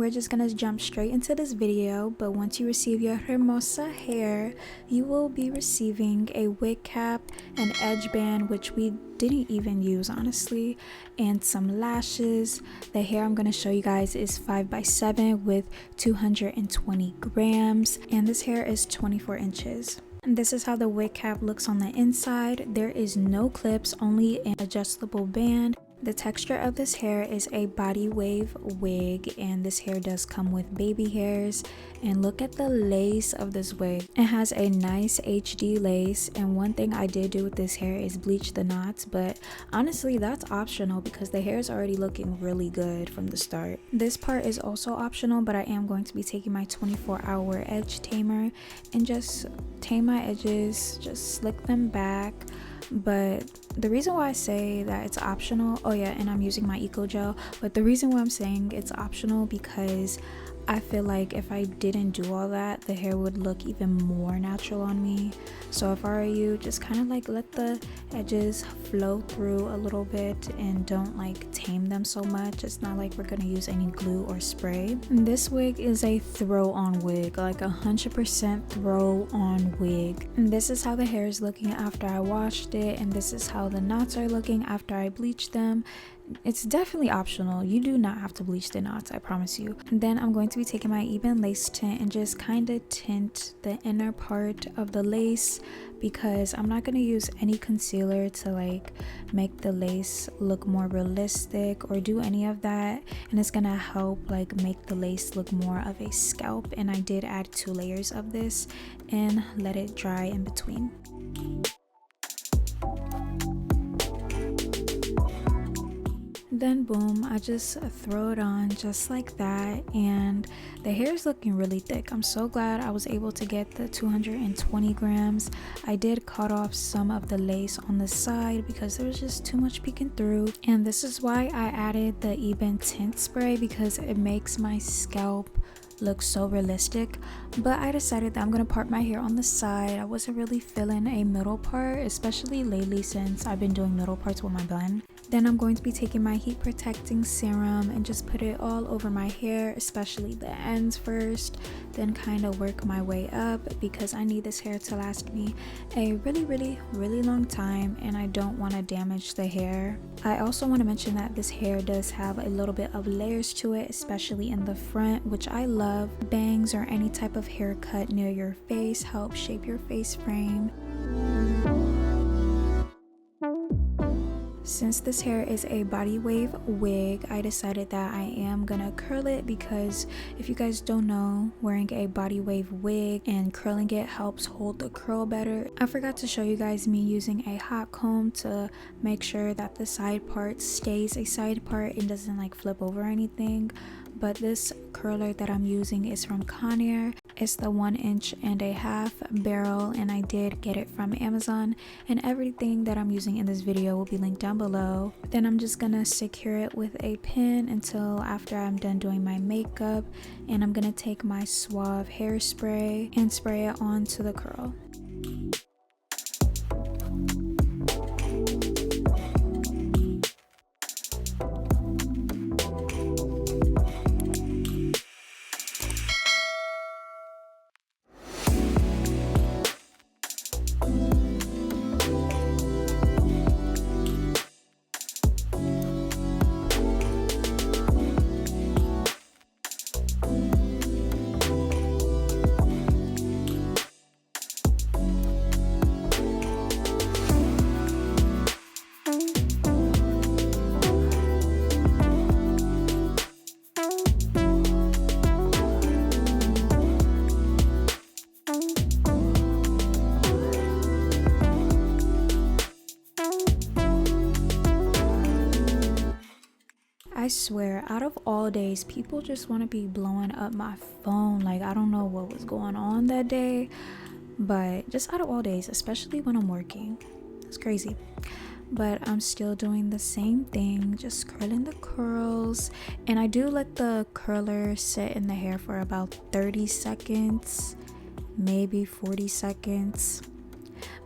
we're just gonna jump straight into this video. But once you receive your Hermosa hair, you will be receiving a wig cap, an edge band, which we didn't even use honestly, and some lashes. The hair I'm going to show you guys is 5x7 with 220 grams, and this hair is 24 inches. And this is how the wig cap looks on the inside. There is no clips, only an adjustable band. The texture of this hair is a body wave wig, and this hair does come with baby hairs. And look at the lace of this wig. It has a nice HD lace, and one thing I did do with this hair is bleach the knots, but honestly that's optional because the hair is already looking really good from the start. This part is also optional, but I am going to be taking my 24-hour edge tamer and just tame my edges, just slick them back. But the reason why I say that it's optional, oh yeah, and I'm using my eco gel, but the reason why I'm saying it's optional because I feel like if I didn't do all that, the hair would look even more natural on me. So if I were you, just kind of like let the edges flow through a little bit and don't like tame them so much. It's not like we're gonna use any glue or spray. And this wig is a throw on wig, like 100% throw on wig. And this is how the hair is looking after I washed it, and this is how the knots are looking after I bleached them. It's definitely optional. You do not have to bleach the knots, I promise you. And then I'm going to be taking my Ebin lace tint and just kind of tint the inner part of the lace because I'm not going to use any concealer to like make the lace look more realistic or do any of that, and it's gonna help like make the lace look more of a scalp. And I did add 2 layers of this and let it dry in between. Then boom, I just throw it on just like that, and the hair is looking really thick. I'm so glad I was able to get the 220 grams. I did cut off some of the lace on the side because there was just too much peeking through, and this is why I added the Ebin tint spray because it makes my scalp look so realistic. But I decided that I'm gonna part my hair on the side. I wasn't really feeling a middle part, especially lately since I've been doing middle parts with my blend. Then I'm going to be taking my heat protecting serum and just put it all over my hair, especially the ends first, then kind of work my way up because I need this hair to last me a really long time, and I don't want to damage the hair. I also want to mention that this hair does have a little bit of layers to it, especially in the front, which I love. Bangs or any type of haircut near your face help shape your face frame. Since this hair is a body wave wig, I decided that I am gonna curl it because if you guys don't know, wearing a body wave wig and curling it helps hold the curl better. I forgot to show you guys me using a hot comb to make sure that the side part stays a side part and doesn't like flip over or anything. But this curler that I'm using is from Conair. It's the 1.5 inch barrel, and I did get it from Amazon, and everything that I'm using in this video will be linked down below. Then I'm just gonna secure it with a pin until after I'm done doing my makeup, and I'm gonna take my Suave hairspray and spray it onto the curl. I swear, out of all days, people just want to be blowing up my phone. Like, I don't know what was going on that day, but just out of all days, especially when I'm working, it's crazy. But I'm still doing the same thing, just curling the curls, and I do let the curler sit in the hair for about 30 seconds, maybe 40 seconds.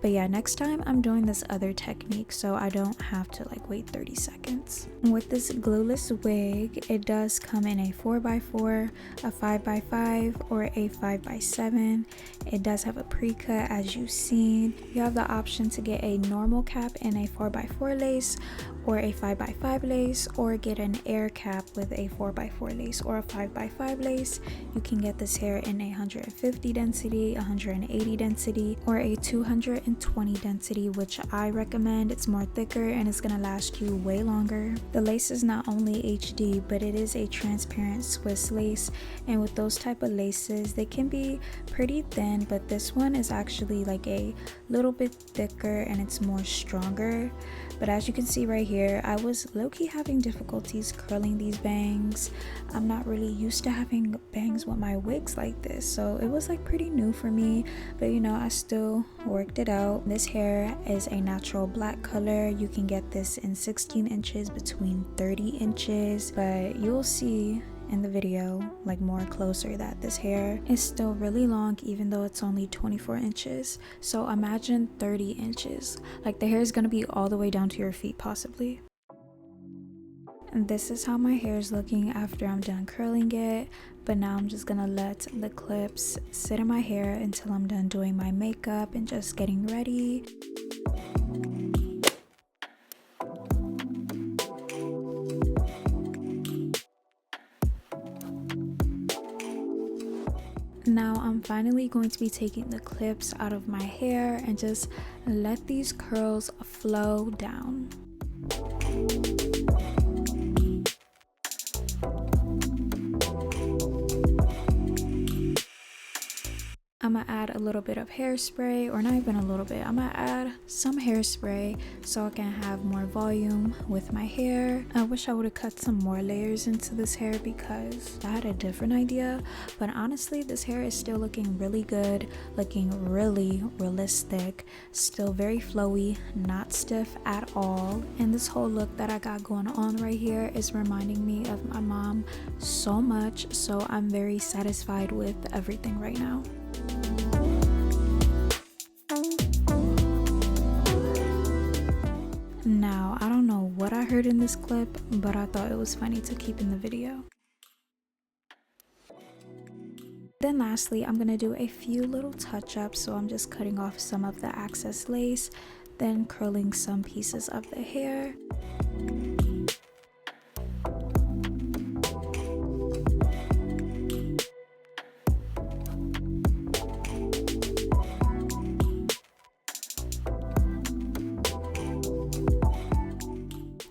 But yeah, next time I'm doing this other technique so I don't have to like wait 30 seconds. With this glueless wig, it does come in a 4x4, a 5x5, or a 5x7. It does have a pre-cut as you've seen. You have the option to get a normal cap in a 4x4 lace, or a 5x5 lace, or get an air cap with a 4x4 lace or a 5x5 lace. You can get this hair in a 150 density, 180 density, or a 220 density, which I recommend. It's more thicker and it's gonna last you way longer. The lace is not only HD, but it is a transparent Swiss lace, and with those type of laces, they can be pretty thin, but this one is actually like a little bit thicker and it's more stronger. But as you can see right here, I was low-key having difficulties curling these bangs. I'm not really used to having bangs with my wigs like this, so it was like pretty new for me, but you know, I still worked it out. This hair is a natural black color. You can get this in 16 inches between 30 inches, but you'll see in the video like more closer that this hair is still really long even though it's only 24 inches. So imagine 30 inches, like the hair is gonna be all the way down to your feet possibly. And this is how my hair is looking after I'm done curling it. But now I'm just gonna let the clips sit in my hair until I'm done doing my makeup and just getting ready. Now I'm finally going to be taking the clips out of my hair and just let these curls flow down. I'm gonna add a little bit of hairspray, or not even a little bit, I'm gonna add some hairspray so I can have more volume with my hair. I wish I would have cut some more layers into this hair because I had a different idea, but honestly this hair is still looking really good, looking really realistic, still very flowy, not stiff at all. And this whole look that I got going on right here is reminding me of my mom so much, so I'm very satisfied with everything right now. Now, I don't know what I heard in this clip, but I thought it was funny to keep in the video. Then lastly, I'm gonna do a few little touch-ups, so I'm just cutting off some of the excess lace, then curling some pieces of the hair.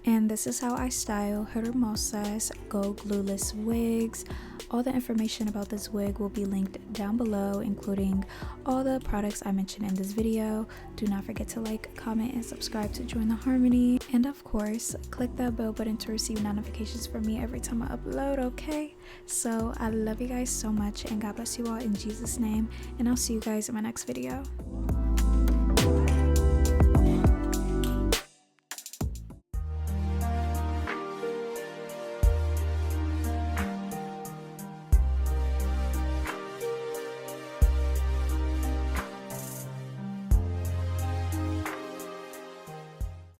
And this is how I style Hermosa's Go Glueless Wigs. All the information about this wig will be linked down below, including all the products I mentioned in this video. Do not forget to like, comment, and subscribe to join the harmony. And of course, click that bell button to receive notifications from me every time I upload, okay? So I love you guys so much, and God bless you all in Jesus' name, and I'll see you guys in my next video.